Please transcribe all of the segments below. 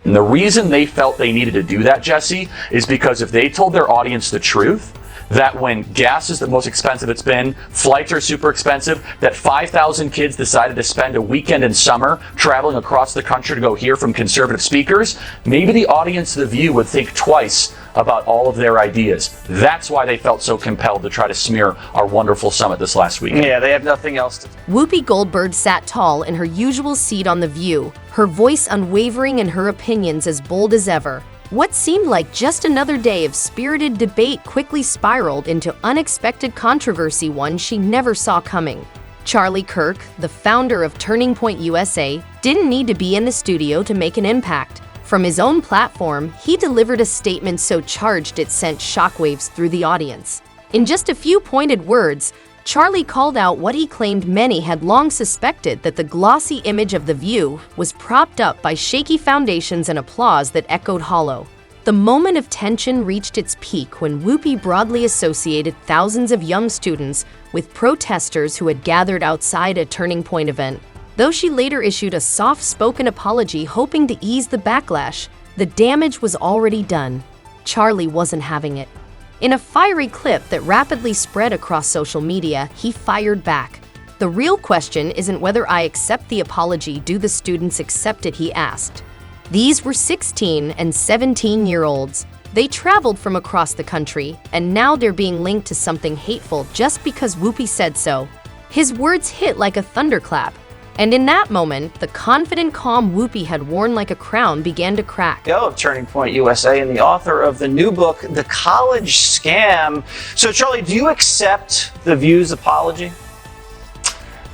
And the reason they felt they needed to do that, Jesse, is because if they told their audience the truth, that when gas is the most expensive it's been, flights are super expensive, that 5,000 kids decided to spend a weekend in summer traveling across the country to go hear from conservative speakers, maybe the audience of The View would think twice about all of their ideas. That's why they felt so compelled to try to smear our wonderful summit this last week. Yeah, they have nothing else to do. Whoopi Goldberg sat tall in her usual seat on The View, her voice unwavering and her opinions as bold as ever. What seemed like just another day of spirited debate quickly spiraled into unexpected controversy, one she never saw coming. Charlie Kirk, the founder of Turning Point USA, didn't need to be in the studio to make an impact. From his own platform, he delivered a statement so charged it sent shockwaves through the audience. In just a few pointed words, Charlie called out what he claimed many had long suspected, that the glossy image of The View was propped up by shaky foundations and applause that echoed hollow. The moment of tension reached its peak when Whoopi broadly associated thousands of young students with protesters who had gathered outside a Turning Point event. Though she later issued a soft-spoken apology hoping to ease the backlash, the damage was already done. Charlie wasn't having it. In a fiery clip that rapidly spread across social media, he fired back. "The real question isn't whether I accept the apology, do the students accept it?" he asked. These were 16 and 17-year-olds. They traveled from across the country, and now they're being linked to something hateful just because Whoopi said so. His words hit like a thunderclap. And in that moment, the confident, calm Whoopi had worn like a crown began to crack. Of Turning Point USA and the author of the new book, The College Scam. So, Charlie, do you accept The View's apology?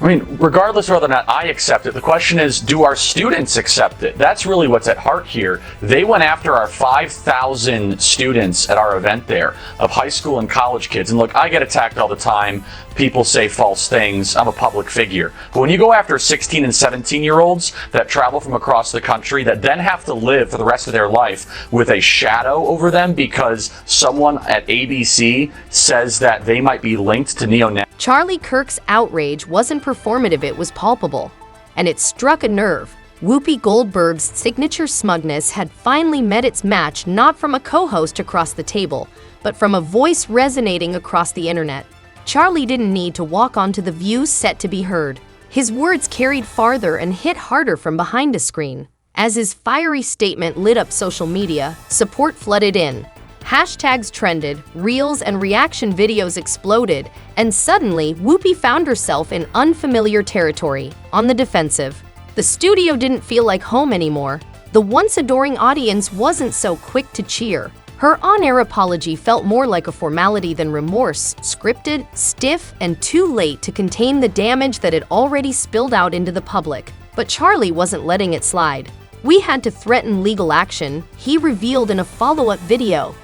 I mean, regardless of whether or not I accept it, the question is, do our students accept it? That's really what's at heart here. They went after our 5,000 students at our event there, of high school and college kids. And look, I get attacked all the time. People say false things. I'm a public figure. But when you go after 16 and 17-year-olds that travel from across the country, that then have to live for the rest of their life with a shadow over them because someone at ABC says that they might be linked to neo-Nazis. Charlie Kirk's outrage wasn't performative, it was palpable. And it struck a nerve. Whoopi Goldberg's signature smugness had finally met its match, not from a co-host across the table, but from a voice resonating across the internet. Charlie didn't need to walk onto The View set to be heard. His words carried farther and hit harder from behind a screen. As his fiery statement lit up social media, support flooded in. Hashtags trended, reels and reaction videos exploded, and suddenly Whoopi found herself in unfamiliar territory, on the defensive. The studio didn't feel like home anymore. The once adoring audience wasn't so quick to cheer. Her on-air apology felt more like a formality than remorse, scripted, stiff, and too late to contain the damage that had already spilled out into the public. But Charlie wasn't letting it slide. "We had to threaten legal action," he revealed in a follow-up video.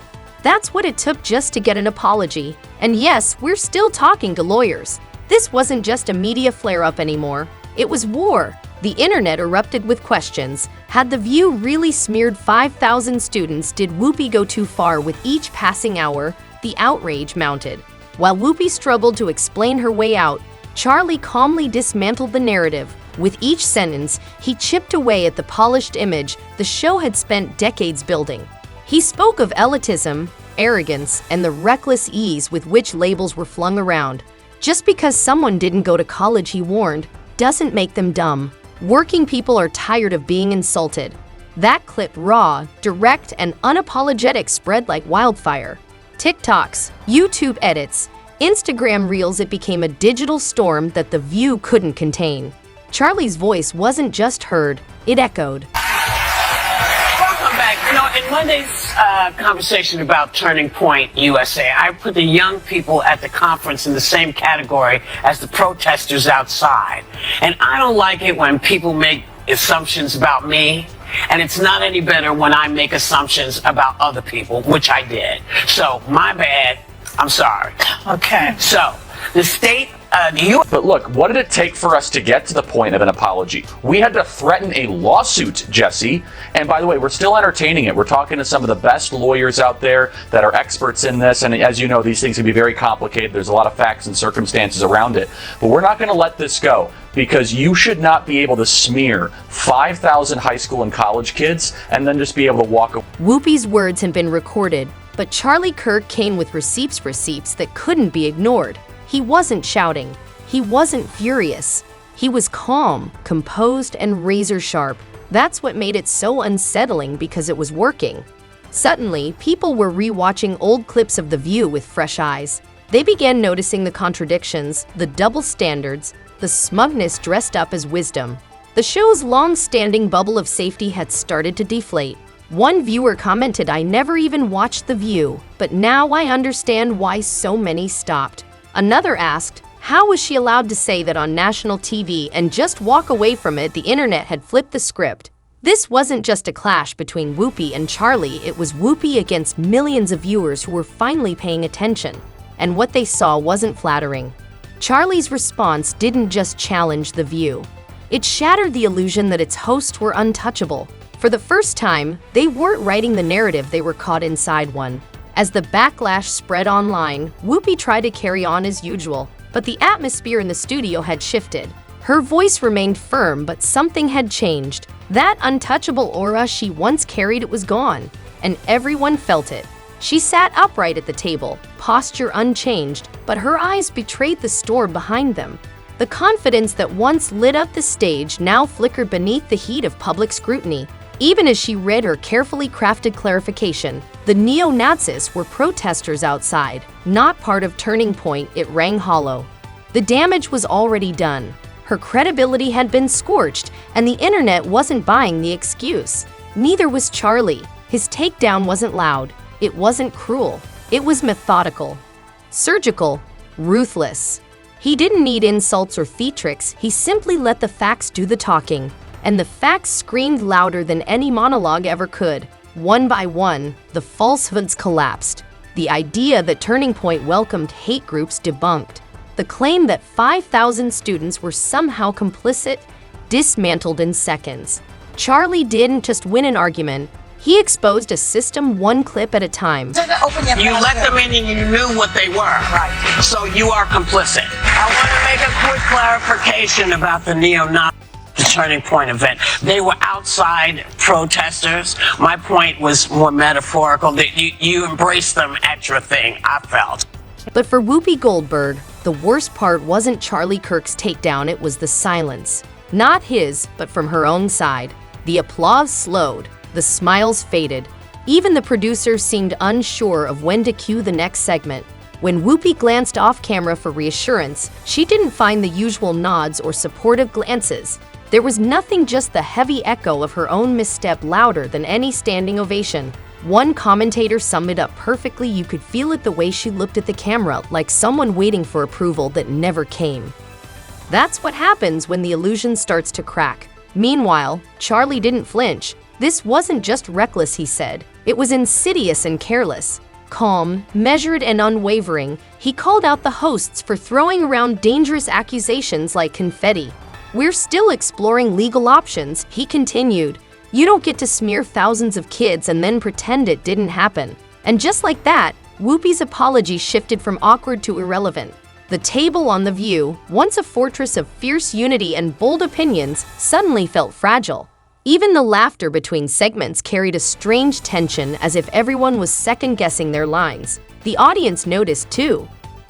That's what it took just to get an apology. And yes, we're still talking to lawyers. This wasn't just a media flare-up anymore. It was war. The internet erupted with questions. Had The View really smeared 5,000 students? Did Whoopi go too far with each passing hour? The outrage mounted. While Whoopi struggled to explain her way out, Charlie calmly dismantled the narrative. With each sentence, he chipped away at the polished image the show had spent decades building. He spoke of elitism, arrogance, and the reckless ease with which labels were flung around. Just because someone didn't go to college, he warned, doesn't make them dumb. Working people are tired of being insulted. That clip, raw, direct, and unapologetic, spread like wildfire. TikToks, YouTube edits, Instagram reels, it became a digital storm that The View couldn't contain. Charlie's voice wasn't just heard, it echoed. Welcome back. In Monday's conversation about Turning Point USA, I put the young people at the conference in the same category as the protesters outside. And I don't like it when people make assumptions about me, and it's not any better when I make assumptions about other people, which I did. So, my bad. I'm sorry. Okay. So, the state But look, what did it take for us to get to the point of an apology? We had to threaten a lawsuit, Jesse. And by the way, we're still entertaining it. We're talking to some of the best lawyers out there that are experts in this. And as you know, these things can be very complicated. There's a lot of facts and circumstances around it. But we're not going to let this go, because you should not be able to smear 5,000 high school and college kids and then just be able to walk away. Whoopi's words had been recorded, but Charlie Kirk came with receipts that couldn't be ignored. He wasn't shouting. He wasn't furious. He was calm, composed, and razor-sharp. That's what made it so unsettling, because it was working. Suddenly, people were re-watching old clips of The View with fresh eyes. They began noticing the contradictions, the double standards, the smugness dressed up as wisdom. The show's long-standing bubble of safety had started to deflate. One viewer commented, "I never even watched The View, but now I understand why so many stopped." Another asked, how was she allowed to say that on national TV and just walk away from it? The internet had flipped the script. This wasn't just a clash between Whoopi and Charlie, it was Whoopi against millions of viewers who were finally paying attention. And what they saw wasn't flattering. Charlie's response didn't just challenge The View. It shattered the illusion that its hosts were untouchable. For the first time, they weren't writing the narrative, they were caught inside one. As the backlash spread online, Whoopi tried to carry on as usual, but the atmosphere in the studio had shifted. Her voice remained firm, but something had changed. That untouchable aura she once carried, it was gone, and everyone felt it. She sat upright at the table, posture unchanged, but her eyes betrayed the storm behind them. The confidence that once lit up the stage now flickered beneath the heat of public scrutiny. Even as she read her carefully crafted clarification, the neo-Nazis were protesters outside, not part of Turning Point. It rang hollow. The damage was already done. Her credibility had been scorched, and the internet wasn't buying the excuse. Neither was Charlie. His takedown wasn't loud. It wasn't cruel. It was methodical, surgical, ruthless. He didn't need insults or theatrics. He simply let the facts do the talking. And the facts screamed louder than any monologue ever could. One by one, the falsehoods collapsed. The idea that Turning Point welcomed hate groups debunked. The claim that 5,000 students were somehow complicit dismantled in seconds. Charlie didn't just win an argument. He exposed a system one clip at a time. You let them in and you knew what they were. Right. So you are complicit. I want to make a quick clarification about the neo-Nazi Turning Point event. They were outside protesters. My point was more metaphorical, that you embraced them at your thing, I felt. But for Whoopi Goldberg, the worst part wasn't Charlie Kirk's takedown, it was the silence. Not his, but from her own side. The applause slowed. The smiles faded. Even the producers seemed unsure of when to cue the next segment. When Whoopi glanced off camera for reassurance, she didn't find the usual nods or supportive glances. There was nothing, just the heavy echo of her own misstep, louder than any standing ovation. One commentator summed it up perfectly. You could feel it the way she looked at the camera, like someone waiting for approval that never came. That's what happens when the illusion starts to crack. Meanwhile, Charlie didn't flinch. This wasn't just reckless, he said. It was insidious and careless. Calm, measured, and unwavering, he called out the hosts for throwing around dangerous accusations like confetti. "We're still exploring legal options," he continued. "You don't get to smear thousands of kids and then pretend it didn't happen." And just like that, Whoopi's apology shifted from awkward to irrelevant. The table on The View, once a fortress of fierce unity and bold opinions, suddenly felt fragile. Even the laughter between segments carried a strange tension, as if everyone was second-guessing their lines. The audience noticed too.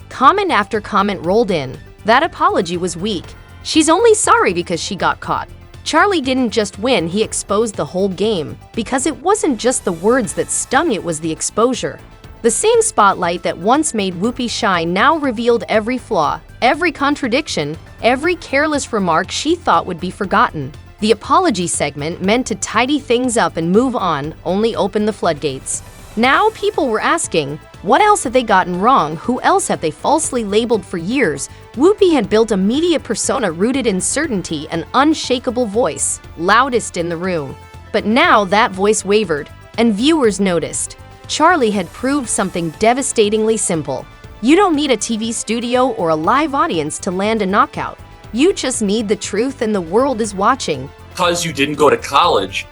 Comment after comment rolled in. That apology was weak. She's only sorry because she got caught. Charlie didn't just win, he exposed the whole game. Because it wasn't just the words that stung, it was the exposure. The same spotlight that once made Whoopi shine now revealed every flaw, every contradiction, every careless remark she thought would be forgotten. The apology segment, meant to tidy things up and move on, only opened the floodgates. Now people were asking, what else had they gotten wrong? Who else had they falsely labeled for years? Whoopi had built a media persona rooted in certainty, an unshakable voice, loudest in the room. But now that voice wavered, and viewers noticed. Charlie had proved something devastatingly simple. You don't need a TV studio or a live audience to land a knockout. You just need the truth, and the world is watching. Because you didn't go to college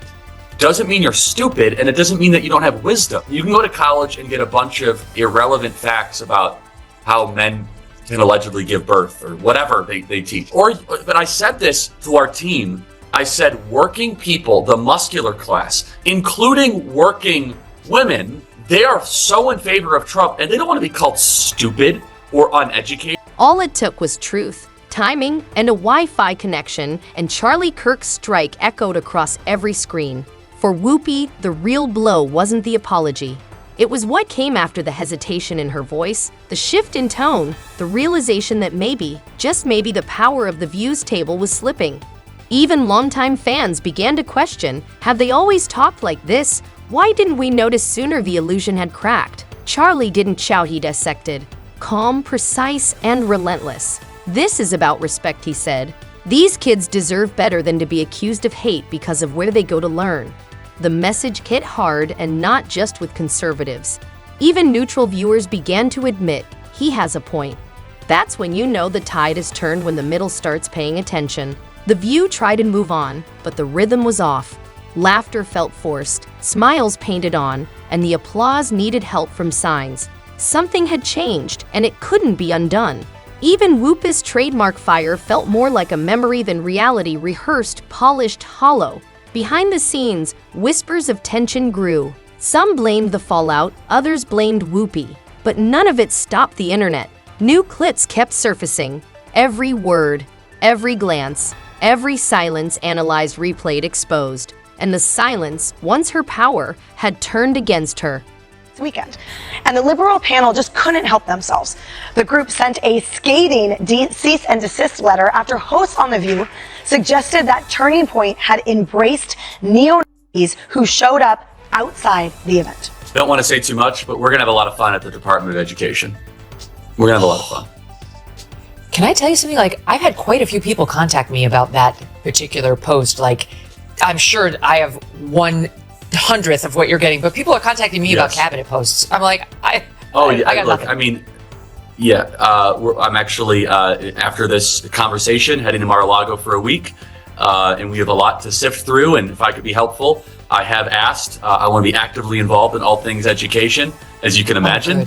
doesn't mean you're stupid, and it doesn't mean that you don't have wisdom. You can go to college and get a bunch of irrelevant facts about how men can allegedly give birth or whatever they teach. But I said this to our team. I said working people, the muscular class, including working women, they are so in favor of Trump, and they don't want to be called stupid or uneducated. All it took was truth, timing, and a Wi-Fi connection, and Charlie Kirk's strike echoed across every screen. For Whoopi, the real blow wasn't the apology. It was what came after the hesitation in her voice, the shift in tone, the realization that maybe, just maybe, the power of the Views table was slipping. Even longtime fans began to question, have they always talked like this? Why didn't we notice sooner the illusion had cracked? Charlie didn't shout, he dissected. Calm, precise, and relentless. This is about respect, he said. These kids deserve better than to be accused of hate because of where they go to learn. The message hit hard, and not just with conservatives. Even neutral viewers began to admit he has a point. That's when you know the tide is turned, when the middle starts paying attention. The View tried to move on, but the rhythm was off. Laughter felt forced, smiles painted on, and the applause needed help from signs. Something had changed, and it couldn't be undone. Even Whoopi's trademark fire felt more like a memory than reality, rehearsed, polished, hollow. Behind the scenes, whispers of tension grew. Some blamed the fallout, others blamed Whoopi. But none of it stopped the internet. New clips kept surfacing. Every word, every glance, every silence analyzed, replayed, exposed. And the silence, once her power, had turned against her. Weekend. And the liberal panel just couldn't help themselves. The group sent a scathing cease and desist letter after hosts on The View suggested that Turning Point had embraced neo-Nazis who showed up outside the event. Don't want to say too much, but we're going to have a lot of fun at the Department of Education. We're going to have a lot of fun. Can I tell you something? Like, I've had quite a few people contact me about that particular post. Like, I'm sure I have 1/100th of what you're getting, but people are contacting me about cabinet posts. I'm like, I got nothing. I mean, yeah, I'm actually, after this conversation, heading to Mar-a-Lago for a week, and we have a lot to sift through, and if I could be helpful, I have asked. I want to be actively involved in all things education, as you can imagine.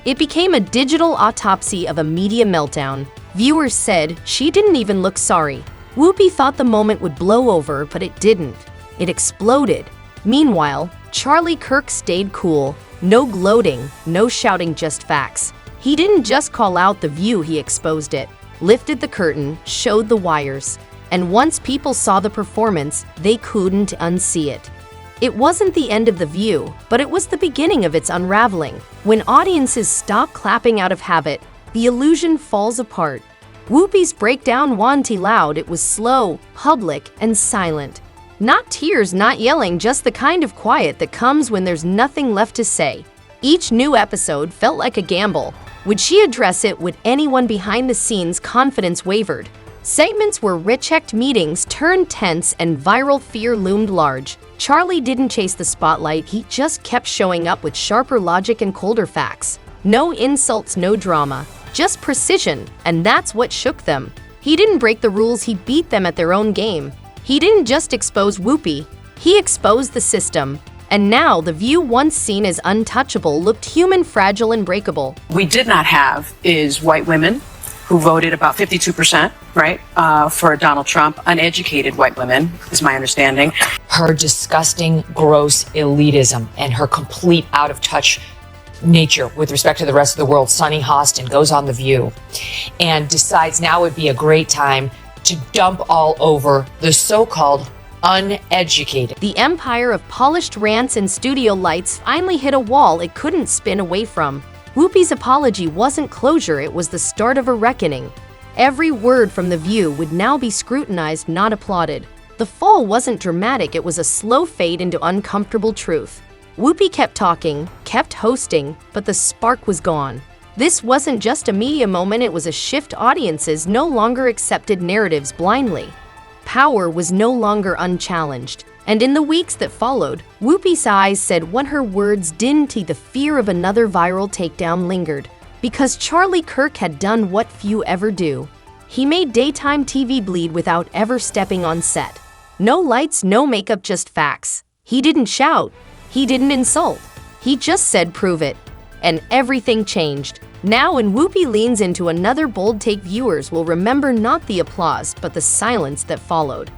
It became a digital autopsy of a media meltdown. Viewers said she didn't even look sorry. Whoopi thought the moment would blow over, but it didn't. It exploded. Meanwhile, Charlie Kirk stayed cool. No gloating, no shouting, just facts. He didn't just call out The View, he exposed it, lifted the curtain, showed the wires. And once people saw the performance, they couldn't unsee it. It wasn't the end of The View, but it was the beginning of its unraveling. When audiences stop clapping out of habit, the illusion falls apart. Whoopi's breakdown wasn't loud, it was slow, public, and silent. Not tears, not yelling, just the kind of quiet that comes when there's nothing left to say. Each new episode felt like a gamble. Would she address it? Would anyone behind the scenes? Confidence wavered. Segments where rechecked meetings turned tense and viral fear loomed large. Charlie didn't chase the spotlight, he just kept showing up with sharper logic and colder facts. No insults, no drama, just precision, and that's what shook them. He didn't break the rules, he beat them at their own game. He didn't just expose Whoopi, he exposed the system. And now, The View, once seen as untouchable, looked human, fragile, and breakable. We did not have is white women who voted about 52%, right, for Donald Trump. Uneducated white women, is my understanding. Her disgusting, gross elitism and her complete out-of-touch nature with respect to the rest of the world. Sunny Hostin goes on The View and decides now would be a great time to dump all over the so-called uneducated. The empire of polished rants and studio lights finally hit a wall it couldn't spin away from. Whoopi's apology wasn't closure, it was the start of a reckoning. Every word from The View would now be scrutinized, not applauded. The fall wasn't dramatic, it was a slow fade into uncomfortable truth. Whoopi kept talking, kept hosting, but the spark was gone. This wasn't just a media moment, it was a shift. Audiences no longer accepted narratives blindly. Power was no longer unchallenged. And in the weeks that followed, Whoopi's eyes said what her words didn't. The fear of another viral takedown lingered. Because Charlie Kirk had done what few ever do. He made daytime TV bleed without ever stepping on set. No lights, no makeup, just facts. He didn't shout. He didn't insult. He just said, "Prove it." And everything changed. Now, when Whoopi leans into another bold take, viewers will remember not the applause, but the silence that followed.